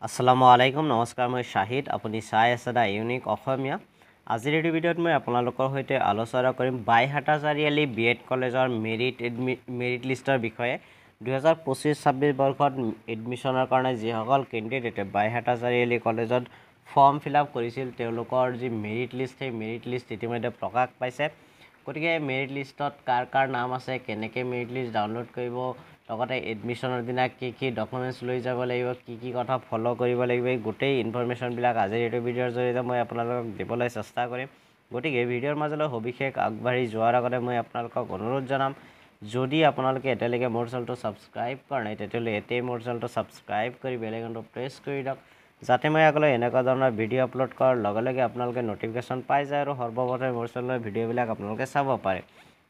আসসালামু আলাইকুম নমস্কাৰ মই শাহিদ আপুনি চাই আছে দা ইউনিক অসমীয়া আজিৰ এই ভিডিঅ'ত মই আপোনালোকৰ সৈতে আলোচনা কৰিম বাইহাটা চাৰিআলি বিএড কলেজৰ মেৰিট লিষ্টৰ বিষয়ে 2025-26 বৰ্ষত এডমিশনৰ কাৰণে যিসকল কেণ্ডিডেটে বাইহাটা চাৰিআলি কলেজত ফৰ্ম ফিলআপ কৰিছিল তেওঁলোকৰ যি মেৰিট লিষ্ট সেই মেৰিট লিষ্ট ইতিমধ্যে প্ৰকাশ পাইছে গতিকে মেৰিট লিষ্টত কাৰ নাম আছে কেনেকৈ মেৰিট লিষ্ট ডাউনলোড কৰিব লগতে এডমিশনৰ দিনা কি ডকুমেন্টস লৈ যাব লাগিব কি কথা ফলো কৰিব লাগিব এই গোটেই ইনফৰমেশ্যনবিলাক আজিৰ এই ভিডিঅ'ৰ জৰিয়তে মই আপোনালোকক দিবলৈ চেষ্টা কৰিম গতিকে ভিডিঅ'ৰ মাজলৈ সবিশেষ আগবাঢ়ি যোৱাৰ আগতে মই আপোনালোকক অনুৰোধ জনাম যদি আপোনালোকে এতিয়ালৈকে মোৰ চেনেলটো ছাবস্ক্ৰাইব কৰা নাই তেতিয়াহ'লে এতিয়াই মোৰ চেনেলটো ছাবস্ক্ৰাইব কৰি বেল আইকনটো প্ৰেছ কৰি দিয়ক যাতে মই আগলৈ এনেকুৱা ধৰণৰ ভিডিঅ' আপলোড কৰাৰ লগে লগে আপোনালোকে নটিফিকেশ্যন পাই যায় আৰু সৰ্বপ্ৰথমে মোৰ চেনেলৰ ভিডিঅ'বিলাক আপোনালোকে চাব পাৰে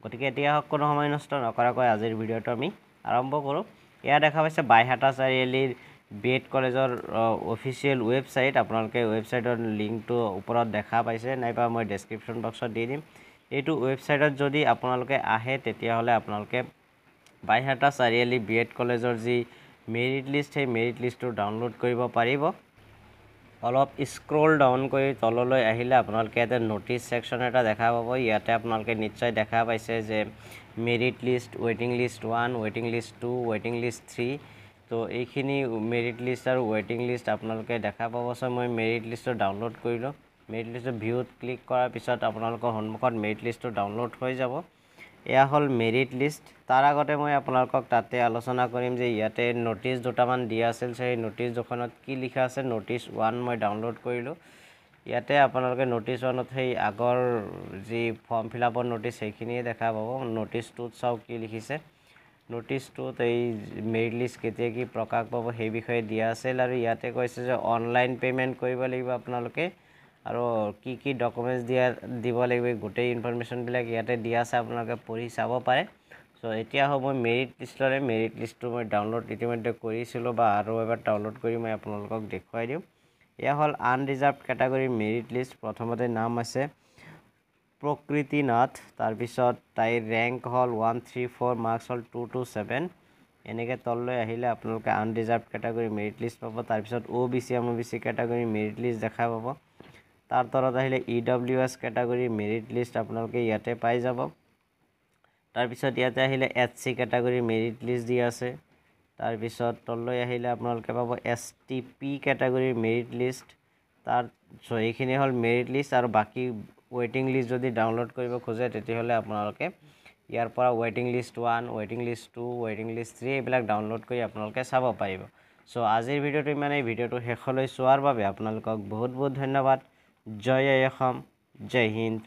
গতিকে এতিয়া কোনো সময় নষ্ট নকৰাকৈ আজিৰ ভিডিঅ'টো আমি আৰম্ভ কৰোঁ এয়া দেখা পাইছে বাইহাটা চাৰিআলিৰ বিএড কলেজৰ অফিচিয়েল ৱেবছাইট আপোনালোকে ৱেবছাইটৰ লিংকটো ওপৰত দেখা পাইছে নাইবা মই ডেছক্ৰিপশ্যন বক্সত দি দিম এইটো ৱেবছাইটত যদি আপোনালোকে আহে তেতিয়াহ'লে আপোনালোকে বাইহাটা চাৰিআলি বিএড কলেজৰ যি মেৰিট লিষ্ট সেই মেৰিট লিষ্টটো ডাউনলোড কৰিব পাৰিব অলপ স্ক্ৰল ডাউন কৰি তললৈ আহিলে আপোনালোকে ইয়াতে নোটিছ সেকশ্যন এটা দেখা পাব ইয়াতে আপোনালোকে নিশ্চয় দেখা পাইছে যে merit list ৱেটিং list 1 ৱেটিং list 2 ৱেটিং list 3 তো এইখিনি মেৰিট লিষ্ট আৰু ৱেটিং লিষ্ট আপোনালোকে দেখা পাব সো মই মেৰিট লিষ্টটো ডাউনলোড কৰিলোঁ মেৰিট লিষ্টৰ ভিউত ক্লিক কৰাৰ পিছত আপোনালোকৰ সন্মুখত মেৰিট লিষ্টটো ডাউনলোড হৈ যাব এয়া হ'ল মেৰিট লিষ্ট তাৰ আগতে মই আপোনালোকক তাতে আলোচনা কৰিম যে ইয়াতে নোটিছ দুটামান দিয়া আছিল সেই নোটিছ দুখনত কি লিখা আছে নোটিছ 1 মই ডাউনলোড কৰিলোঁ ইয়াতে আপোনালোকে নোটিছ 1ত সেই আগৰ যি ফৰ্ম ফিলআপৰ নোটিছ সেইখিনিয়ে দেখা পাব নোটিছ 2ত চাওক কি লিখিছে নোটিছ 2ত এই মেৰিট লিষ্ট কেতিয়া কি প্ৰকাশ পাব সেই বিষয়ে দিয়া আছিল আৰু ইয়াতে কৈছে যে অনলাইন পেমেন্ট কৰিব লাগিব আপোনালোকে আৰু কি ডকুমেন্টস দিব লাগিব গোটেই ইনফৰমেশ্যনবিলাক ইয়াতে দিয়া আছে আপোনালোকে পঢ়ি চাব পাৰে সো এতিয়া হ'ব মই মেৰিট লিষ্টটো মই ডাউনলোড ইতিমধ্যে কৰিছিলোঁ বা আৰু এবাৰ ডাউনলোড কৰি মই আপোনালোকক দেখুৱাই দিম এয়া হ'ল আনৰিজাৰ্ভড কেটাগৰী মেৰিট লিষ্ট প্ৰথমতে নাম আছে প্ৰকৃতি নাথ তাৰপিছত তাইৰ ৰেংক হ'ল 134 মাৰ্কছ হ'ল 227 এনেকৈ তললৈ আহিলে আপোনালোকে আনৰিজাৰ্ভড কেটাগৰী মেৰিট লিষ্ট পাব তাৰপিছত OBC MOBC category merit list দেখা পাব তাৰ তলত আহিলে EWS কেটাগৰী মেৰিট লিষ্ট আপোনালোকে ইয়াতে পাই যাব তাৰপিছত ইয়াতে আহিলে HC কেটাগৰী মেৰিট লিষ্ট দি আছে তাৰপিছত তললৈ আহিলে আপোনালোকে পাব STP কেটাগৰী মেৰিট লিষ্ট তাৰ এইখিনি হ'ল মেৰিট লিষ্ট আৰু বাকি ৱেটিং লিষ্ট যদি ডাউনলোড কৰিব খোজে তেতিয়াহ'লে আপোনালোকে ইয়াৰ পৰা ৱেটিং লিষ্ট 1 ৱেটিং লিষ্ট 2 ৱেটিং লিষ্ট 3 এইবিলাক ডাউনলোড কৰি আপোনালোকে চাব পাৰিব সো আজিৰ ভিডিঅ'টো মানে ভিডিঅ'টো শেষলৈ চোৱাৰ বাবে আপোনালোকক বহুত ধন্যবাদ জয় অসম জয় হিন্দ